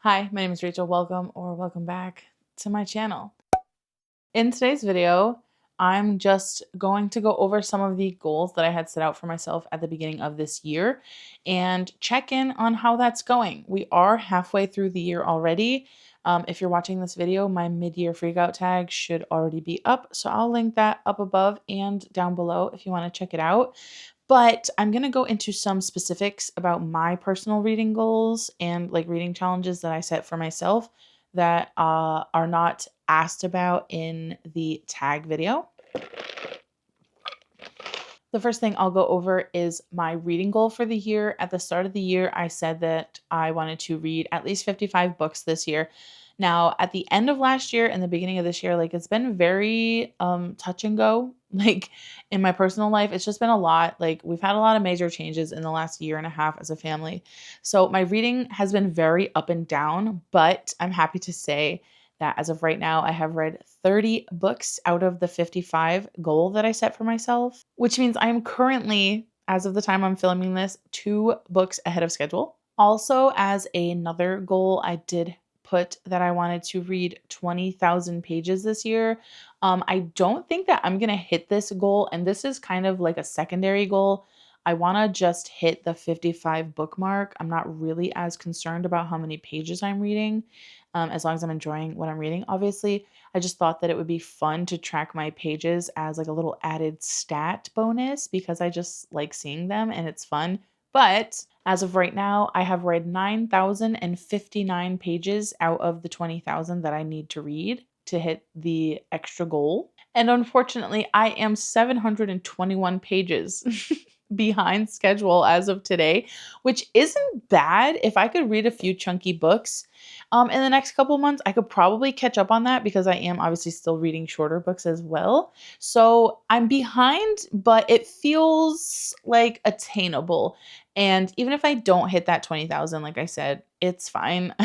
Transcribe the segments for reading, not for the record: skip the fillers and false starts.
Hi, my name is Rachel. Welcome back to my channel. In today's video, I'm just going to go over some of the goals that I had set out for myself at the beginning of this year and check in on how that's going. We are halfway through the year already. If you're watching this video, my mid-year freakout tag should already be up. So I'll link that up above and down below if you want to check it out. But I'm going to go into some specifics about my personal reading goals and like reading challenges that I set for myself that are not asked about in the tag video. The first thing I'll go over is my reading goal for the year. At the start of the year, I said that I wanted to read at least 55 books this year. Now, at the end of last year and the beginning of this year, like it's been very touch and go. Like in my personal life, it's just been a lot. Like we've had a lot of major changes in the last year and a half as a family. So my reading has been very up and down, but I'm happy to say that as of right now, I have read 30 books out of the 55 goal that I set for myself, which means I am currently, as of the time I'm filming this, 2 books ahead of schedule. Also, as another goal, I did put that I wanted to read 20,000 pages this year. I don't think that I'm going to hit this goal, and this is kind of like a secondary goal. I want to just hit the 55 book mark. I'm not really as concerned about how many pages I'm reading, as long as I'm enjoying what I'm reading, obviously. I just thought that it would be fun to track my pages as like a little added stat bonus because I just like seeing them and it's fun. But as of right now, I have read 9,059 pages out of the 20,000 that I need to read to hit the extra goal. And unfortunately, I am 721 pages behind schedule as of today, which isn't bad. If I could read a few chunky books in the next couple months, I could probably catch up on that because I am obviously still reading shorter books as well. So I'm behind, but it feels like attainable. And even if I don't hit that 20,000, like I said, it's fine.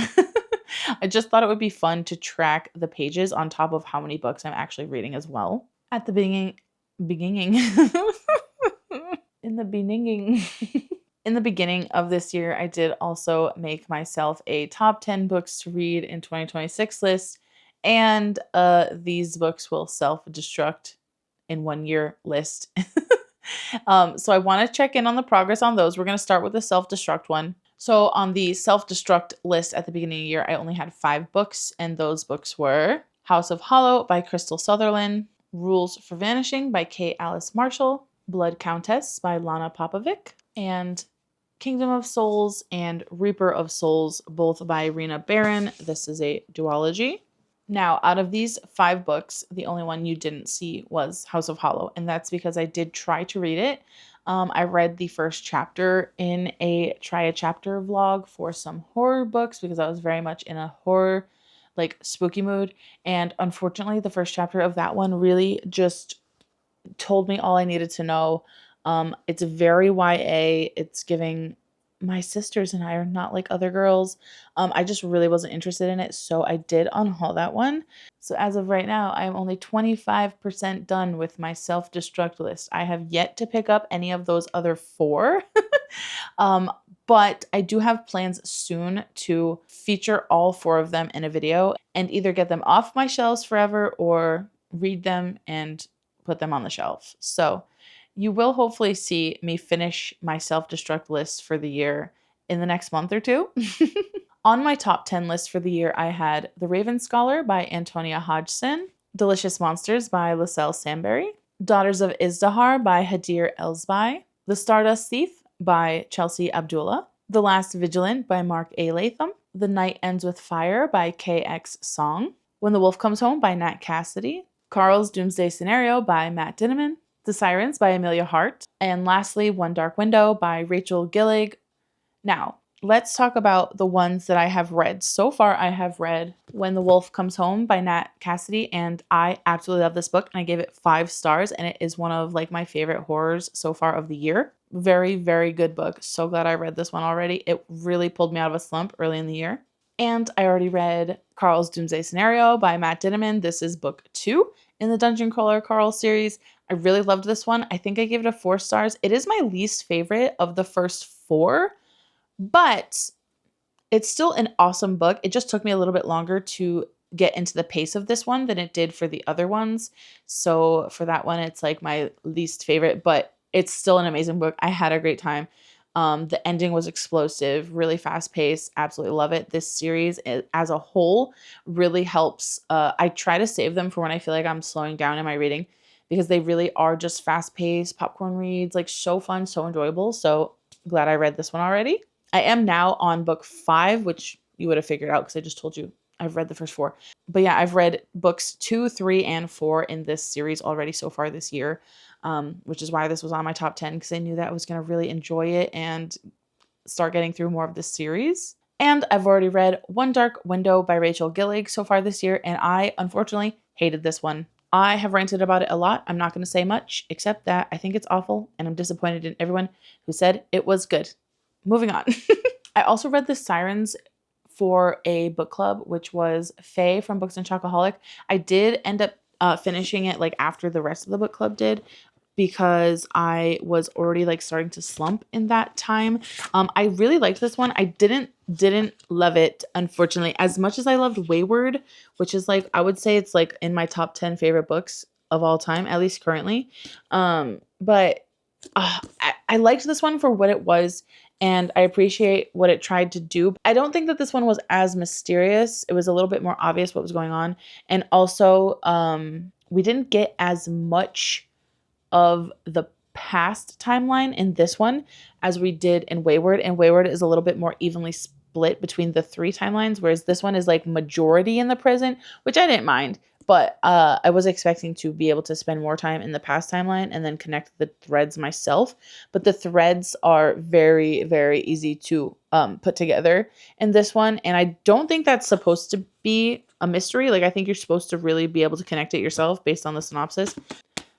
I just thought it would be fun to track the pages on top of how many books I'm actually reading as well. At the beginning in the beginning in the beginning of this year, I did also make myself a top 10 books to read in 2026 list, and these books will self-destruct in 1 year list. So I want to check in on the progress on those. We're going to start with the self-destruct one. So on the self-destruct list at the beginning of the year, I only had 5 books, and those books were House of Hollow by Crystal Sutherland, Rules for Vanishing by K. Alice Marshall, Blood Countess by Lana Popovic, and Kingdom of Souls and Reaper of Souls, both by Irina Baron. This is a duology. Now, out of these 5 books, the only one you didn't see was House of Hollow, and that's because I did try to read it. I read the first chapter in a try a chapter vlog for some horror books because I was very much in a horror, like spooky mood. And unfortunately, the first chapter of that one really just told me all I needed to know. It's very YA. It's giving my sisters and I are not like other girls. I just really wasn't interested in it, so I did unhaul that one. So as of right now, I'm only 25% done with my self-destruct list. I have yet to pick up any of those other 4. But I do have plans soon to feature all 4 of them in a video and either get them off my shelves forever or read them and put them on the shelf. So you will hopefully see me finish my self-destruct list for the year in the next month or 2. On my top 10 list for the year, I had The Raven Scholar by Antonia Hodgson, Delicious Monsters by Lascelles Sambury, Daughters of Izdahar by Hadir Elsbai, The Stardust Thief by Chelsea Abdullah, The Last Vigilant by Mark A. Latham, The Night Ends with Fire by KX Song, When the Wolf Comes Home by Nat Cassidy, Carl's Doomsday Scenario by Matt Dinneman, The Sirens by Amelia Hart, and lastly, One Dark Window by Rachel Gillig. Now, let's talk about the ones that I have read. So far, I have read When the Wolf Comes Home by Nat Cassidy, and I absolutely love this book, and I gave it 5 stars, and it is one of like my favorite horrors so far of the year. Very, very good book. So glad I read this one already. It really pulled me out of a slump early in the year. And I already read Carl's Doomsday Scenario by Matt Dinneman. This is book 2 in the Dungeon Crawler Carl series. I really loved this one. I think I gave it a 4 stars. It is my least favorite of the first 4, but It's still an awesome book. It just took me a little bit longer to get into the pace of this one than it did for the other ones. So for that one, it's like my least favorite, but it's still an amazing book. I had a great time. The ending was explosive, really fast paced. Absolutely love it. This series as a whole really helps. I try to save them for when I feel like I'm slowing down in my reading because they really are just fast paced popcorn reads, like so fun, so enjoyable. So glad I read this one already. I am now on book 5, which you would have figured out because I just told you I've read the first 4. But yeah, I've read books 2, 3, and 4 in this series already so far this year, which is why this was on my top 10 because I knew that I was going to really enjoy it and start getting through more of this series. And I've already read One Dark Window by Rachel Gillig so far this year, and I unfortunately hated this one. I have ranted about it a lot. I'm not going to say much except that I think it's awful and I'm disappointed in everyone who said it was good. Moving on. I also read The Sirens for a book club, which was Faye from Books and Chocoholic. I did end up finishing it like after the rest of the book club did because I was already like starting to slump in that time. I really liked this one. I didn't love it, unfortunately, as much as I loved Wayward, which is like I would say it's like in my top 10 favorite books of all time, at least currently. But I liked this one for what it was, and I appreciate what it tried to do. I don't think that this one was as mysterious. It was a little bit more obvious what was going on, and also we didn't get as much of the past timeline in this one as we did in Wayward. And Wayward is a little bit more evenly split between the 3 timelines, whereas this one is like majority in the present, which I didn't mind. But I was expecting to be able to spend more time in the past timeline and then connect the threads myself. But the threads are very, very easy to put together in this one. And I don't think that's supposed to be a mystery. Like, I think you're supposed to really be able to connect it yourself based on the synopsis.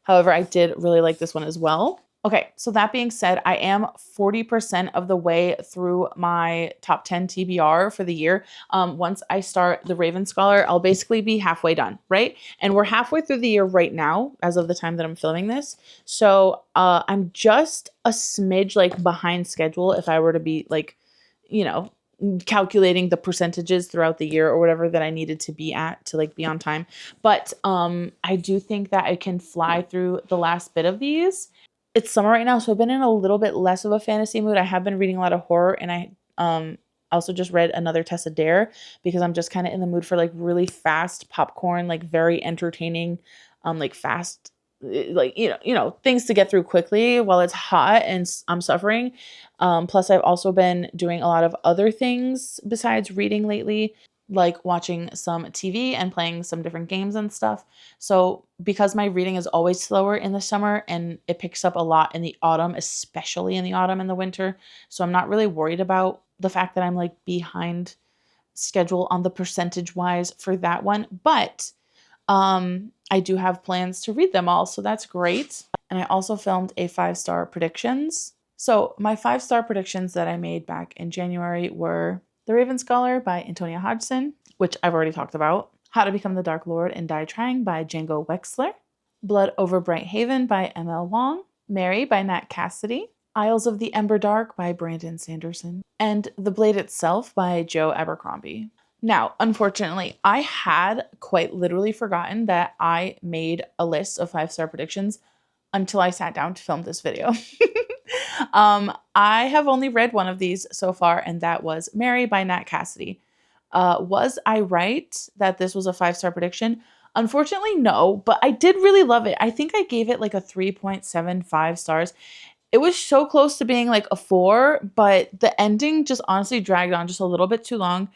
However, I did really like this one as well. Okay, so that being said, I am 40% of the way through my top 10 TBR for the year. Once I start the Raven Scholar, I'll basically be halfway done, right? And we're halfway through the year right now, as of the time that I'm filming this. So I'm just a smidge like behind schedule if I were to be like, you know, calculating the percentages throughout the year or whatever that I needed to be at to like be on time. But I do think that I can fly through the last bit of these. It's summer right now, so I've been in a little bit less of a fantasy mood. I have been reading a lot of horror, and I also just read another Tessa Dare because I'm just kind of in the mood for like really fast popcorn, like very entertaining, like fast, like things to get through quickly while it's hot and I'm suffering. Plus, I've also been doing a lot of other things besides reading lately, like watching some TV and playing some different games and stuff. So, because my reading is always slower in the summer and it picks up a lot in the autumn, especially in the autumn and the winter, so I'm not really worried about the fact that I'm like behind schedule on the percentage wise for that one. But I do have plans to read them all, so that's great. And I also filmed a 5-star predictions. So my 5-star predictions that I made back in January were The Raven Scholar by Antonia Hodgson, which I've already talked about, How to Become the Dark Lord and Die Trying by Django Wexler, Blood Over Bright Haven by M.L. Wong, Mary by Nat Cassidy, Isles of the Ember Dark by Brandon Sanderson, and The Blade Itself by Joe Abercrombie. Now, unfortunately, I had quite literally forgotten that I made a list of 5-star predictions until I sat down to film this video. I have only read one of these so far, and that was Mary by Nat Cassidy. Was I right that this was a 5-star prediction? Unfortunately, no, but I did really love it. I think I gave it like a 3.75 stars. It was so close to being like a 4, but the ending just honestly dragged on just a little bit too long.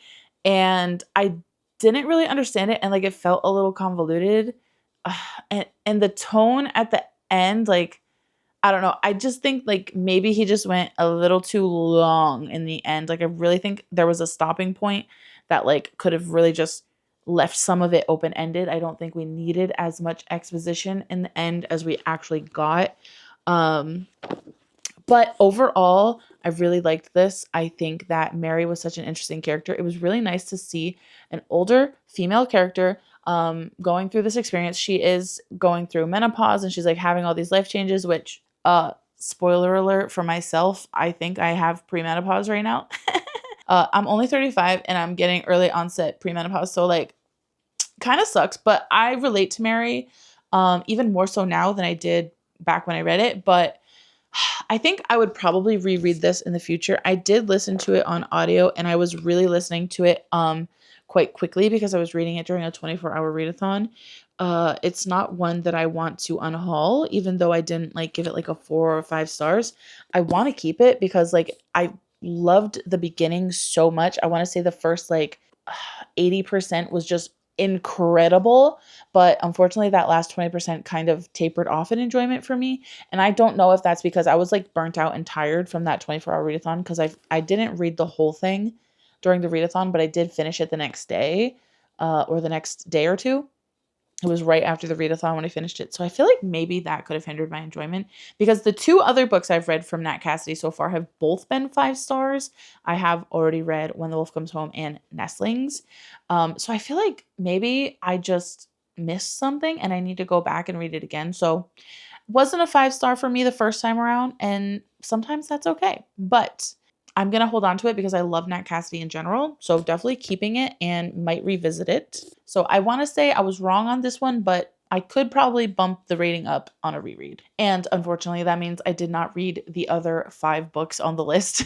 And I didn't really understand it, and like it felt a little convoluted. And the tone at the end, like, I don't know. I just think like maybe he just went a little too long in the end. Like I really think there was a stopping point that like could have really just left some of it open ended. I don't think we needed as much exposition in the end as we actually got. But overall, I really liked this. I think that Mary was such an interesting character. It was really nice to see an older female character going through this experience. She is going through menopause and she's like having all these life changes, which spoiler alert for myself, I think I have premenopause right now. I'm only 35 and I'm getting early onset premenopause. So like kind of sucks, but I relate to Mary even more so now than I did back when I read it. But I think I would probably reread this in the future. I did listen to it on audio and I was really listening to it quite quickly because I was reading it during a 24-hour readathon. It's not one that I want to unhaul, even though I didn't like give it like a 4 or 5 stars. I want to keep it because like I loved the beginning so much. I want to say the first like 80% was just incredible, but unfortunately that last 20% kind of tapered off in enjoyment for me. And I don't know if that's because I was like burnt out and tired from that 24-hour readathon because I didn't read the whole thing during the readathon, but I did finish it the next day or the next day or two. It was right after the readathon when I finished it. So I feel like maybe that could have hindered my enjoyment because the two other books I've read from Nat Cassidy so far have both been 5 stars. I have already read When the Wolf Comes Home and Nestlings. So I feel like maybe I just missed something and I need to go back and read it again. So wasn't a 5 star for me the first time around, and sometimes that's okay. But I'm gonna hold on to it because I love Nat Cassidy in general. So definitely keeping it and might revisit it. So I want to say I was wrong on this one, but I could probably bump the rating up on a reread. And unfortunately, that means I did not read the other 5 books on the list,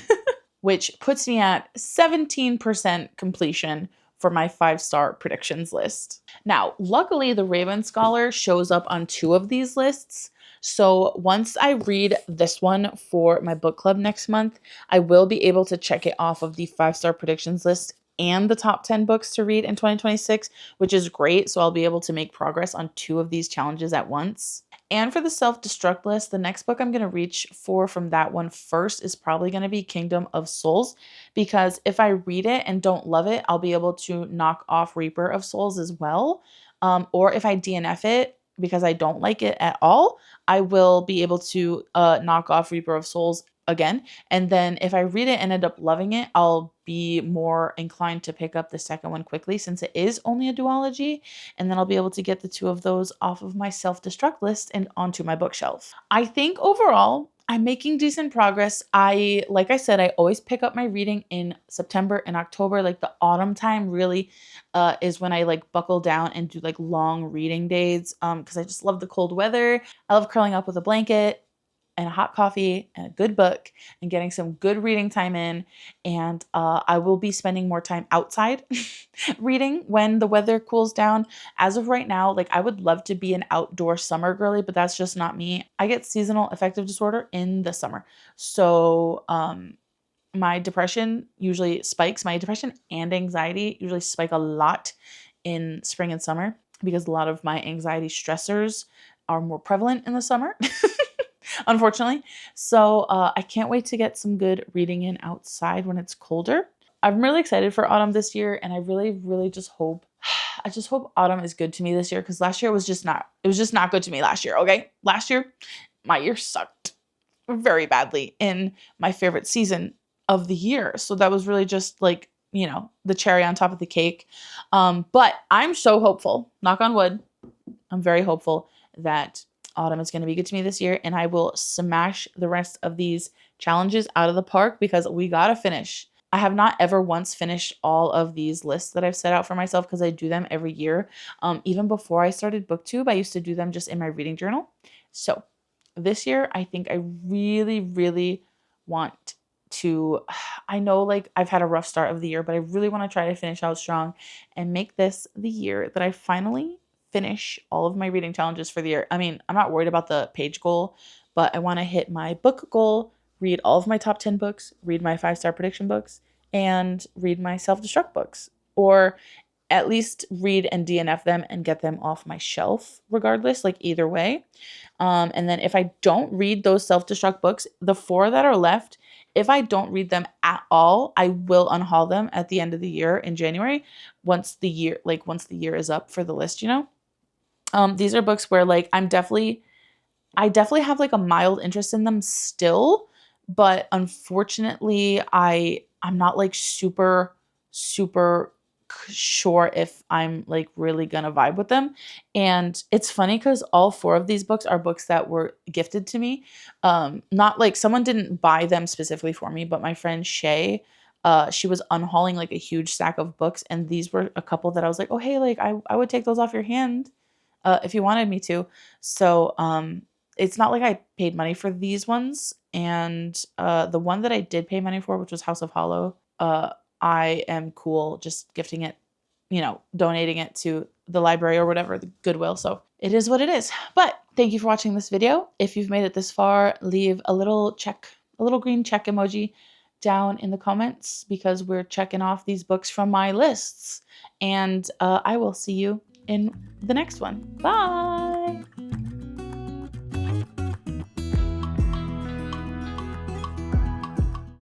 which puts me at 17% completion for my 5 star predictions list. Now, luckily, the Raven Scholar shows up on 2 of these lists. So once I read this one for my book club next month, I will be able to check it off of the 5 star predictions list and the top 10 books to read in 2026, which is great. So I'll be able to make progress on 2 of these challenges at once. And for the self-destruct list, the next book I'm going to reach for from that one first is probably going to be Kingdom of Souls, because if I read it and don't love it, I'll be able to knock off Reaper of Souls as well. Or if I DNF it because I don't like it at all, I will be able to knock off Reaper of Souls again. And then if I read it and end up loving it, I'll be more inclined to pick up the second one quickly since it is only a duology. And then I'll be able to get the 2 of those off of my self-destruct list and onto my bookshelf. I think overall, I'm making decent progress. Like I said, I always pick up my reading in September and October. Like the autumn time really is when I like buckle down and do like long reading days because I just love the cold weather. I love curling up with a blanket and a hot coffee and a good book and getting some good reading time in. And I will be spending more time outside reading when the weather cools down. As of right now, like I would love to be an outdoor summer girly, but that's just not me. I get seasonal affective disorder in the summer. So my depression usually spikes. My depression and anxiety usually spike a lot in spring and summer because a lot of my anxiety stressors are more prevalent in the summer. Unfortunately. So I can't wait to get some good reading in outside when it's colder. I'm really excited for autumn this year, and I really, really just hope I just hope autumn is good to me this year because last year was just not it was just not good to me last year, okay? Last year, my year sucked very badly in my favorite season of the year. So that was really just like, the cherry on top of the cake. But I'm so hopeful, knock on wood, I'm very hopeful that autumn is going to be good to me this year and I will smash the rest of these challenges out of the park because we got to finish. I have not ever once finished all of these lists that I've set out for myself because I do them every year. Even before I started BookTube, I used to do them just in my reading journal. So this year, I think I really, really want to. I know like I've had a rough start of the year, but I really want to try to finish out strong and make this the year that I finally finish all of my reading challenges for the year. I mean, I'm not worried about the page goal, but I want to hit my book goal, read all of my top 10 books, read my 5 star prediction books, and read my self destruct books. Or at least read and DNF them and get them off my shelf, regardless, like either way. And then if I don't read those self destruct books, the 4 that are left, if I don't read them at all, I will unhaul them at the end of the year in January once the year is up for the list. These are books where like I definitely have like a mild interest in them still, but unfortunately I'm not like super sure if I'm like really gonna vibe with them. And it's funny because all 4 of these books are books that were gifted to me. Not like someone didn't buy them specifically for me, but my friend Shay she was unhauling like a huge stack of books, and these were a couple that I was like, oh hey, like I would take those off your hand if you wanted me to. So it's not like I paid money for these ones. And the one that I did pay money for, which was House of Hollow, I am cool just gifting it, donating it to the library or whatever, the Goodwill. So it is what it is. But thank you for watching this video. If you've made it this far, leave a little green check emoji down in the comments, because we're checking off these books from my lists. And I will see you in the next one. Bye.